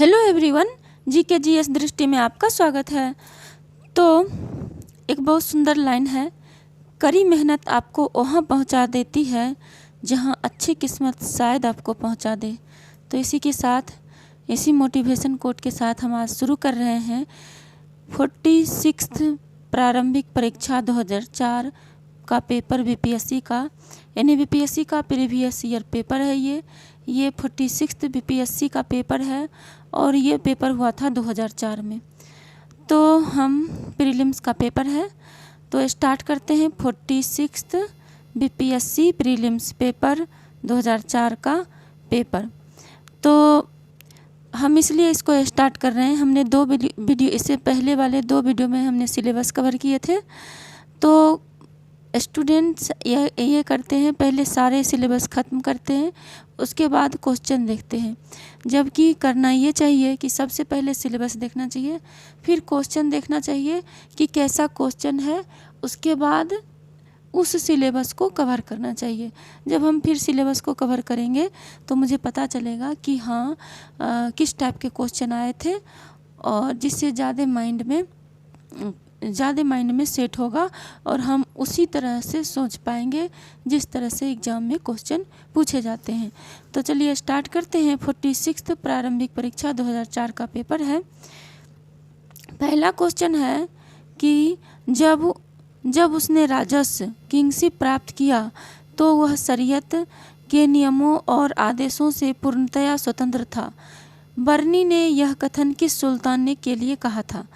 Hello everyone, GKGS दृष्टि में आपका स्वागत है। तो एक बहुत सुंदर लाइन है, कड़ी मेहनत आपको वहाँ पहुँचा देती है जहाँ अच्छी किस्मत शायद आपको पहुँचा दे। तो इसी के साथ, इसी मोटिवेशन कोट के साथ हम आज शुरू कर रहे हैं 46th प्रारंभिक परीक्षा 2004 का पेपर बीपीएससी का, यानी बीपीएससी का प्रीवियस ईयर पेपर है। ये 46th बीपीएससी का पेपर है और ये पेपर हुआ था 2004 में। तो हम प्रीलिम्स का पेपर है, तो स्टार्ट करते हैं 46th बीपीएससी प्रीलिम्स पेपर 2004 का पेपर। तो हम इसलिए इसको स्टार्ट कर रहे हैं, हमने दो वीडियो इससे पहले वाले 2 वीडियो में हमने सिलेबस कवर किए थे। तो स्टूडेंट्स ये करते हैं, पहले सारे सिलेबस ख़त्म करते हैं, उसके बाद क्वेश्चन देखते हैं। जबकि करना ये चाहिए कि सबसे पहले सिलेबस देखना चाहिए, फिर क्वेश्चन देखना चाहिए कि कैसा क्वेश्चन है, उसके बाद उस सिलेबस को कवर करना चाहिए। जब हम फिर सिलेबस को कवर करेंगे तो मुझे पता चलेगा कि हाँ किस टाइप के क्वेश्चन आए थे, और जिससे ज़्यादा माइंड में सेट होगा और हम उसी तरह से सोच पाएंगे जिस तरह से एग्ज़ाम में क्वेश्चन पूछे जाते हैं। तो चलिए स्टार्ट करते हैं। 46th प्रारंभिक परीक्षा 2004 का पेपर है। पहला क्वेश्चन है कि जब उसने राजस्व किंगशिप प्राप्त किया तो वह शरीयत के नियमों और आदेशों से पूर्णतया स्वतंत्र था। बर्नी ने यह कथन किस सुल्तान ने के लिए कहा था?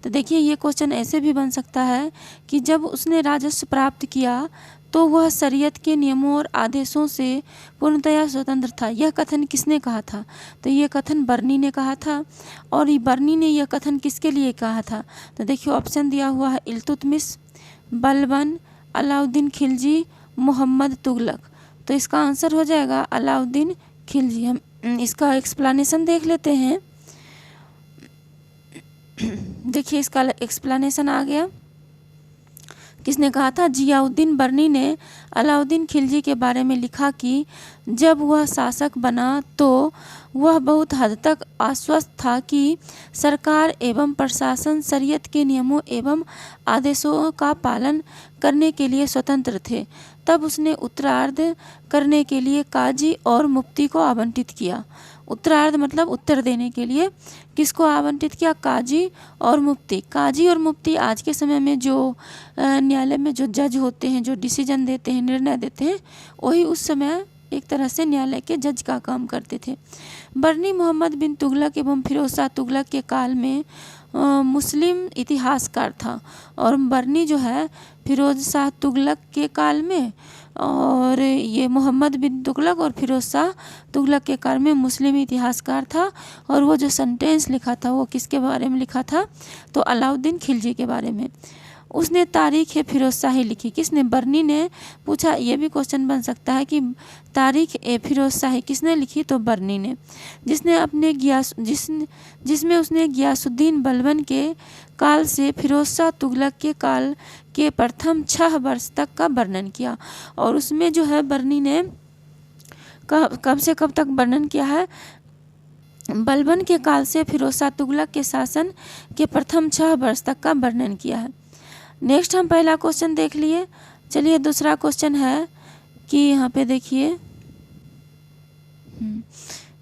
तो देखिए, ये क्वेश्चन ऐसे भी बन सकता है कि जब उसने राजस्व प्राप्त किया तो वह शरीयत के नियमों और आदेशों से पूर्णतया स्वतंत्र था। यह कथन किसने कहा था? तो ये कथन बर्नी ने कहा था। और ये बर्नी ने यह कथन किसके लिए कहा था? तो देखिए, ऑप्शन दिया हुआ है इल्तुतमिश, बलबन, अलाउद्दीन खिलजी, मोहम्मद तुगलक। तो इसका आंसर हो जाएगा अलाउद्दीन खिलजी। हम इसका एक्सप्लेनेशन देख लेते हैं। देखिए, इसका एक्सप्लेनेशन आ गया। किसने कहा था? जियाउद्दीन बर्नी ने अलाउद्दीन खिलजी के बारे में लिखा कि जब वह शासक बना तो वह बहुत हद तक आश्वस्त था कि सरकार एवं प्रशासन शरीयत के नियमों एवं आदेशों का पालन करने के लिए स्वतंत्र थे। तब उसने उत्तरार्ध करने के लिए काजी और मुफ्ती को आवंटित किया। उत्तरार्ध मतलब उत्तर देने के लिए किसको आवंटित किया? काजी और मुफ्ती। काजी और मुफ्ती आज के समय में जो न्यायालय में जो जज होते हैं, जो डिसीजन देते हैं, निर्णय देते हैं, वही उस समय एक तरह से न्यायालय के जज का काम करते थे। बर्नी मोहम्मद बिन तुगलक एवं फिरोज शाह तुगलक के काल में मुस्लिम इतिहासकार था। और बर्नी जो है फिरोज शाह तुगलक के काल में, और ये मोहम्मद बिन तुगलक और फिरोज शाह तुगलक के काल में मुस्लिम इतिहासकार था। और वो जो सेंटेंस लिखा था वो किसके बारे में लिखा था? तो अलाउद्दीन खिलजी के बारे में। उसने तारीख फिरोज शाही लिखी। किसने? बर्नी ने पूछा। ये भी क्वेश्चन बन सकता है कि तारीख फिरोज शाही किसने लिखी? तो बर्नी ने। जिसमें उसने गियासुद्दीन बलबन के काल से फिरोज शाह तुगलक के काल के प्रथम 6 वर्ष तक का वर्णन किया। और उसमें जो है बर्नी ने कब से कब तक वर्णन किया है? बलबन के काल से फिरोज शाह तुगलक के शासन के प्रथम 6 वर्ष तक का वर्णन किया है। नेक्स्ट हम पहला क्वेश्चन देख लिए। चलिए दूसरा क्वेश्चन है कि यहाँ पे देखिए,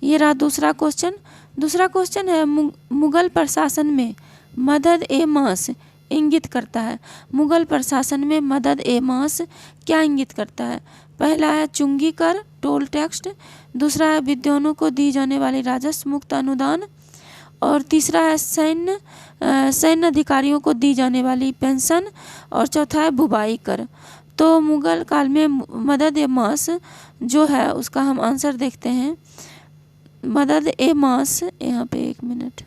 ये रहा दूसरा क्वेश्चन। दूसरा क्वेश्चन है मुगल प्रशासन में मदद ए मास इंगित करता है। मुगल प्रशासन में मदद ए मास क्या इंगित करता है? पहला है चुंगी कर, टोल टैक्स। दूसरा है विद्वानों को दी जाने वाली राजस्व मुक्त अनुदान। और तीसरा है सैन्य अधिकारियों को दी जाने वाली पेंशन। और चौथा है बुवाई कर। तो मुगल काल में मदद ए मास जो है उसका हम आंसर देखते हैं। मदद ए मास, यहाँ पे 1 मिनट,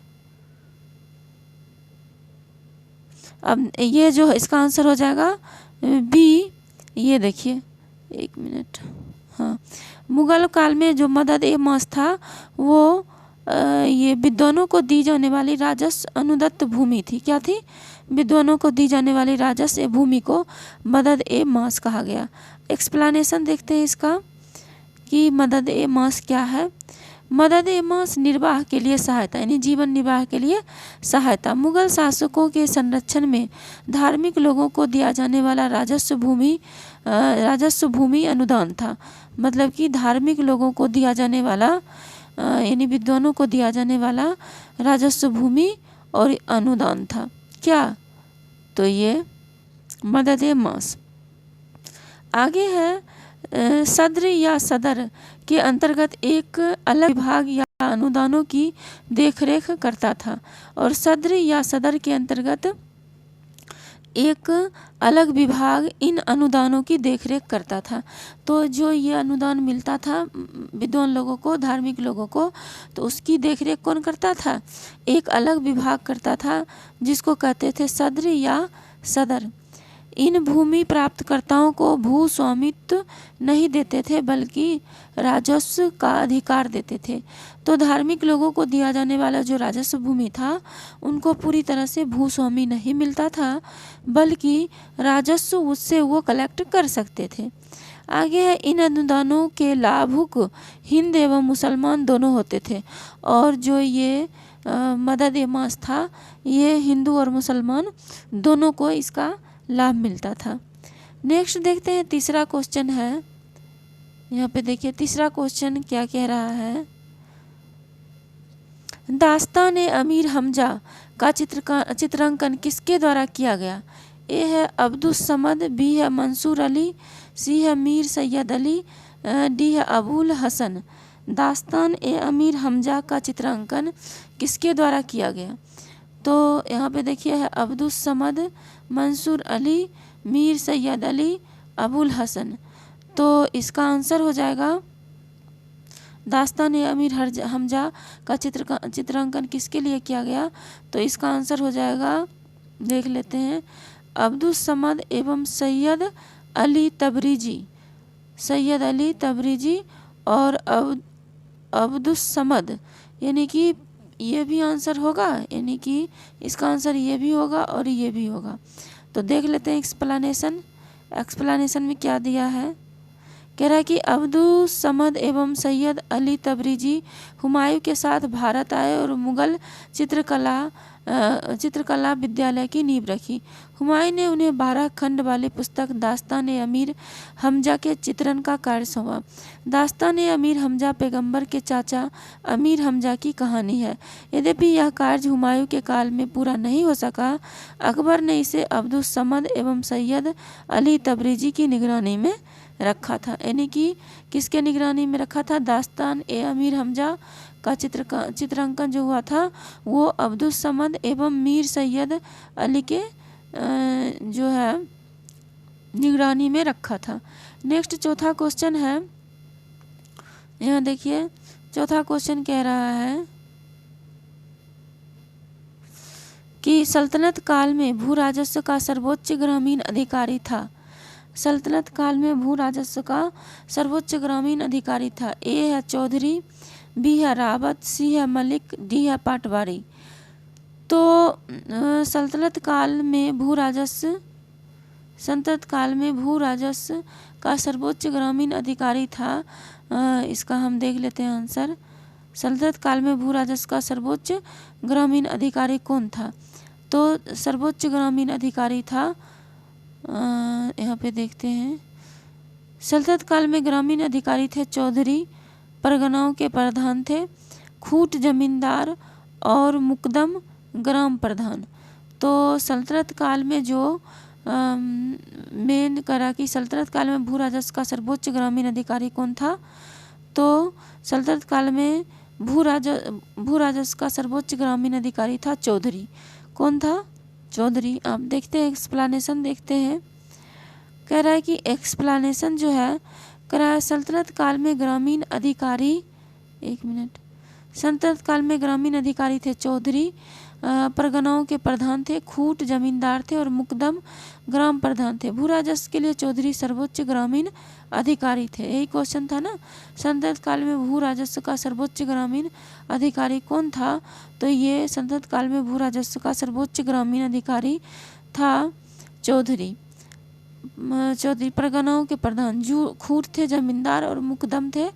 अब ये जो इसका आंसर हो जाएगा बी। ये देखिए 1 मिनट, हाँ, मुगल काल में जो मदद ए मास था वो ये विद्वानों को दी जाने वाली राजस्व अनुदत्त भूमि थी। क्या थी? विद्वानों को दी जाने वाली राजस्व भूमि को मदद ए मास कहा गया। एक्सप्लेनेशन देखते हैं इसका कि मदद ए मास क्या है। मदद ए मास निर्वाह के लिए सहायता, यानी जीवन निर्वाह के लिए सहायता। मुगल शासकों के संरक्षण में धार्मिक लोगों को दिया जाने वाला राजस्व भूमि अनुदान था। मतलब कि धार्मिक लोगों को दिया जाने वाला यानी विद्वानों को दिया जाने वाला राजस्व भूमि और अनुदान था। क्या? तो ये मदद ए मास। आगे है सद्र या सदर के अंतर्गत एक अलग विभाग या अनुदानों की देखरेख करता था, और सद्र या सदर के अंतर्गत एक अलग विभाग इन अनुदानों की देखरेख करता था। तो जो ये अनुदान मिलता था विद्वान लोगों को, धार्मिक लोगों को, तो उसकी देखरेख कौन करता था? एक अलग विभाग करता था जिसको कहते थे सद्र या सदर। इन भूमि प्राप्तकर्ताओं को भू स्वामित्व नहीं देते थे बल्कि राजस्व का अधिकार देते थे। तो धार्मिक लोगों को दिया जाने वाला जो राजस्व भूमि था उनको पूरी तरह से भूस्वामी नहीं मिलता था, बल्कि राजस्व उससे वो कलेक्ट कर सकते थे। आगे है इन अनुदानों के लाभुक हिंद एवं मुसलमान दोनों होते थे, और जो ये मदद ए मास था ये हिंदू और मुसलमान दोनों को इसका लाभ मिलता था। नेक्स्ट देखते हैं तीसरा क्वेश्चन है। यहाँ पे देखिए तीसरा क्वेश्चन क्या कह रहा है। दास्तान ए अमीर हमजा का चित्रांकन किसके द्वारा किया गया? ए है अब्दुस समद, बी है मंसूर अली, सी है मीर सैयद अली, डी है अबुल हसन। दास्तान ए अमीर हमजा का चित्रांकन किसके द्वारा किया गया? तो यहाँ पे देखिए है अब्दुस समद, मंसूर अली, मीर सैयद अली, अबुल हसन। तो इसका आंसर हो जाएगा दास्तान ए अमीर हमजा का चित्रांकन किसके लिए किया गया? तो इसका आंसर हो जाएगा, देख लेते हैं, अब्दुस समद एवं सैयद अली तबरीजी। सैयद अली तबरीजी और अब्दुस समद, यानी कि ये भी आंसर होगा, यानी कि इसका आंसर ये भी होगा और ये भी होगा। तो देख लेते हैं एक्सप्लेनेशन में क्या दिया है। कह रहा है कि अब्दुस समद एवं सैयद अली तबरीजी हुमायूं के साथ भारत आए और मुगल चित्रकला विद्यालय की नींव रखी। हुमायूं ने उन्हें 12 खंड वाली पुस्तक दास्तान ए अमीर हमजा के चित्रण का कार्य सौंपा। दास्तान ए अमीर हमजा पैगंबर के चाचा अमीर हमजा की कहानी है। यद्यपि यह कार्य हुमायूं के काल में पूरा नहीं हो सका, अकबर ने इसे अब्दुस समद एवं सैयद अली तबरीजी की निगरानी में रखा था। यानी कि किसके निगरानी में रखा था? दास्तान ए अमीर हमजा का चित्रांकन जो हुआ था वो अब्दुस समद एवं मीर सैयद अली के जो है निगरानी में रखा था। नेक्स्ट चौथा क्वेश्चन है। यहाँ देखिए चौथा क्वेश्चन कह रहा है कि सल्तनत काल में भू राजस्व का सर्वोच्च ग्रामीण अधिकारी था। सल्तनत काल में भू राजस्व का सर्वोच्च ग्रामीण अधिकारी था। ए है चौधरी, बी है रावत, सी है मलिक, डी है पाटवारी। तो सल्तनत काल में भू राजस्व का सर्वोच्च ग्रामीण अधिकारी था। इसका हम देख लेते हैं आंसर। सल्तनत काल में भू राजस्व का सर्वोच्च ग्रामीण अधिकारी कौन था? तो सर्वोच्च ग्रामीण अधिकारी था, यहाँ पे देखते हैं, सल्तनत काल में ग्रामीण अधिकारी थे चौधरी, परगनाओं के प्रधान थे, खूट जमींदार और मुकदम ग्राम प्रधान। तो सल्तनत काल में जो मेन करा कि सल्तनत काल में भू राजस्व का सर्वोच्च ग्रामीण अधिकारी कौन था? तो सल्तनत काल में भू राजस्व का सर्वोच्च ग्रामीण अधिकारी था चौधरी। कौन था? चौधरी। आप देखते हैं एक्सप्लेनेशन देखते हैं। कह रहा है कि एक्सप्लेनेशन जो है कह रहा है सल्तनत काल में ग्रामीण अधिकारी, एक मिनट, सल्तनत काल में ग्रामीण अधिकारी थे चौधरी, परगनाओं के प्रधान थे, खूट जमींदार थे और मुकदम ग्राम प्रधान थे। भू राजस्व के लिए चौधरी सर्वोच्च ग्रामीण अधिकारी थे। यही क्वेश्चन था ना, सल्तनत काल में भू राजस्व का सर्वोच्च ग्रामीण अधिकारी कौन था? तो ये सल्तनत काल में भू राजस्व का सर्वोच्च ग्रामीण अधिकारी था चौधरी। चौधरी परगनाओं के प्रधान। खूर थे जमींदार और मुकदम थे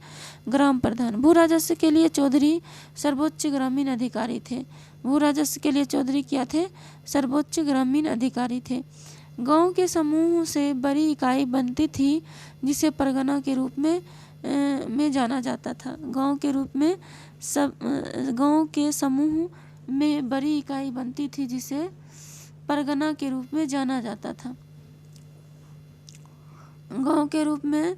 ग्राम प्रधान। भू राजस्व के लिए चौधरी सर्वोच्च ग्रामीण अधिकारी थे। भू राजस्व के लिए चौधरी क्या थे? सर्वोच्च ग्रामीण अधिकारी थे। गांव के समूह से बड़ी इकाई बनती थी जिसे परगना के रूप में जाना जाता था। गांव के समूह में बड़ी इकाई बनती थी जिसे परगना के रूप में जाना जाता था। गांव के रूप में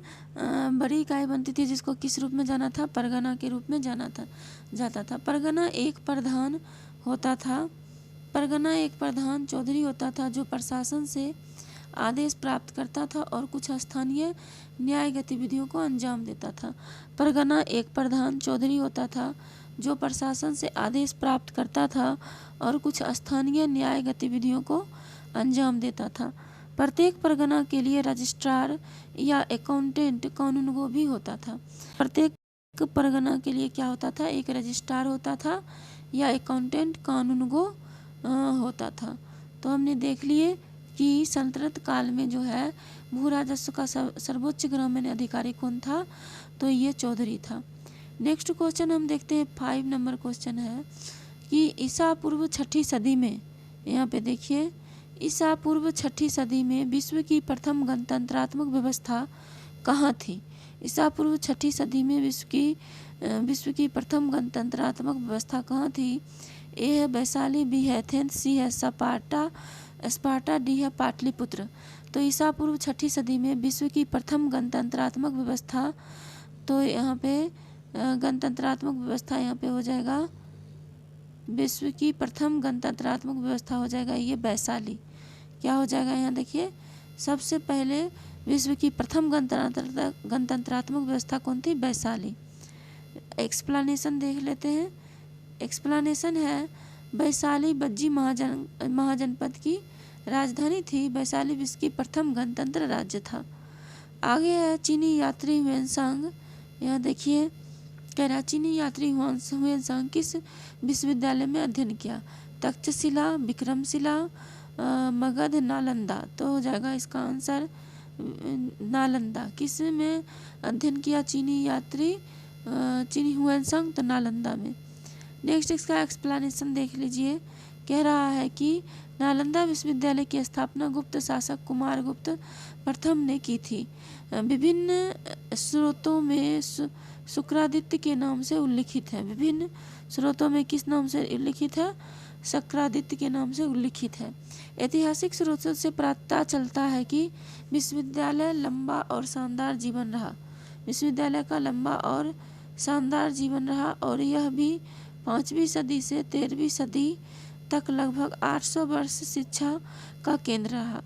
बड़ी इकाई बनती थी जिसको किस रूप में जाना था? परगना के रूप में जाता था। परगना एक प्रधान होता था। परगना एक प्रधान चौधरी होता था जो प्रशासन से आदेश प्राप्त करता था और कुछ स्थानीय न्याय गतिविधियों को अंजाम देता था। परगना एक प्रधान चौधरी होता था जो प्रशासन से आदेश प्राप्त करता था और कुछ स्थानीय न्याय गतिविधियों को अंजाम देता था। प्रत्येक परगना के लिए रजिस्ट्रार या अकाउंटेंट कानूनगो भी होता था। प्रत्येक परगना के लिए क्या होता था? एक रजिस्ट्रार होता था या अकाउंटेंट कानूनगो होता था। तो हमने देख लिए कि सल्तनत काल में जो है भू राजस्व का सर्वोच्च ग्रामीण अधिकारी कौन था? तो ये चौधरी था। नेक्स्ट क्वेश्चन हम देखते हैं, 5 नंबर क्वेश्चन है कि ईसा पूर्व 6ठी सदी में, यहाँ पे देखिए, ईसा पूर्व 6ठी सदी में विश्व की प्रथम गणतंत्रात्मक व्यवस्था कहाँ थी? ईसा पूर्व 6ठी सदी में विश्व की प्रथम गणतंत्रात्मक व्यवस्था कहाँ थी? ए है वैशाली, बी है एथेंस, सी है स्पार्टा, डी है पाटलिपुत्र। तो ईसा पूर्व 6ठी सदी में विश्व की प्रथम गणतंत्रात्मक व्यवस्था, तो यहाँ पे गणतंत्रात्मक व्यवस्था यहाँ पे हो जाएगा, विश्व की प्रथम गणतंत्रात्मक व्यवस्था हो जाएगा ये वैशाली। क्या हो जाएगा यहाँ देखिए, सबसे पहले विश्व की प्रथम गणतंत्रात्मक व्यवस्था कौन थी? वैशाली। एक्सप्लेनेशन देख लेते हैं। एक्सप्लेनेशन है, वैशाली बज्जी महाजनपद की राजधानी थी। वैशाली विश्व की प्रथम गणतंत्र राज्य था। आगे है चीनी यात्री हुएनसांग। यहाँ देखिए कह रहा चीनी यात्री हुएनसांग किस विश्वविद्यालय में अध्ययन किया? तक्षशिला, विक्रमशिला, मगध, नालंदा। तो हो जाएगा इसका आंसर नालंदा। किस में अध्ययन किया चीनी यात्री चीनी हुएनसांग? तो नालंदा में। नेक्स्ट इसका एक्सप्लेनेशन देख लीजिए। कह रहा है कि नालंदा विश्वविद्यालय की स्थापना गुप्त शासक कुमारगुप्त प्रथम ने की थी। विभिन्न स्रोतों में शुक्रादित्य के नाम से उल्लिखित है। विभिन्न स्रोतों में किस नाम से उल्लिखित है? शुक्रादित्य के नाम से उल्लिखित है। ऐतिहासिक स्रोतों से पता चलता है कि विश्वविद्यालय लंबा और शानदार जीवन रहा। विश्वविद्यालय का लंबा और शानदार जीवन रहा और यह भी 5वीं सदी से 13वीं सदी तक लगभग 800 वर्ष शिक्षा का केंद्र रहा।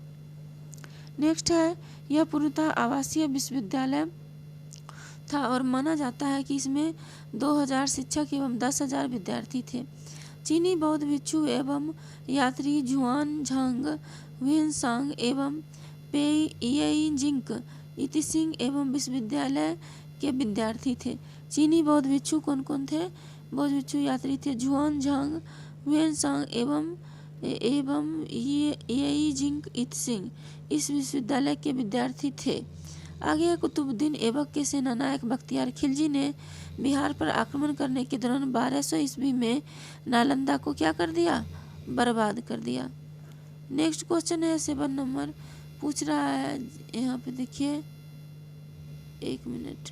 नेक्स्ट है, यह पूर्णतः आवासीय विश्वविद्यालय था और माना जाता है कि इसमें 2000 शिक्षक एवं 10,000 विद्यार्थी थे। चीनी बौद्ध भिक्षु एवं यात्री झुआन झांग, हुएनसांग एवं पेइजिंग इतिसिंग एवं विश्वविद्यालय के विद्यार्थी थे। चीनी बौद्ध भिक्षु कौन कौन थे? बौद्ध भिक्षु यात्री थे झुआन झांग, हुएनसांग एवं येइजिंग इतिसिंग इस विश्वविद्यालय के विद्यार्थी थे। आगे कुतुबुद्दीन ऐबक के सेनानायक बख्तियार खिलजी ने बिहार पर आक्रमण करने के दौरान 1200 ईस्वी में नालंदा को क्या कर दिया? बर्बाद कर दिया। नेक्स्ट क्वेश्चन है 7 नंबर, पूछ रहा है यहाँ पे देखिए, 1 मिनट।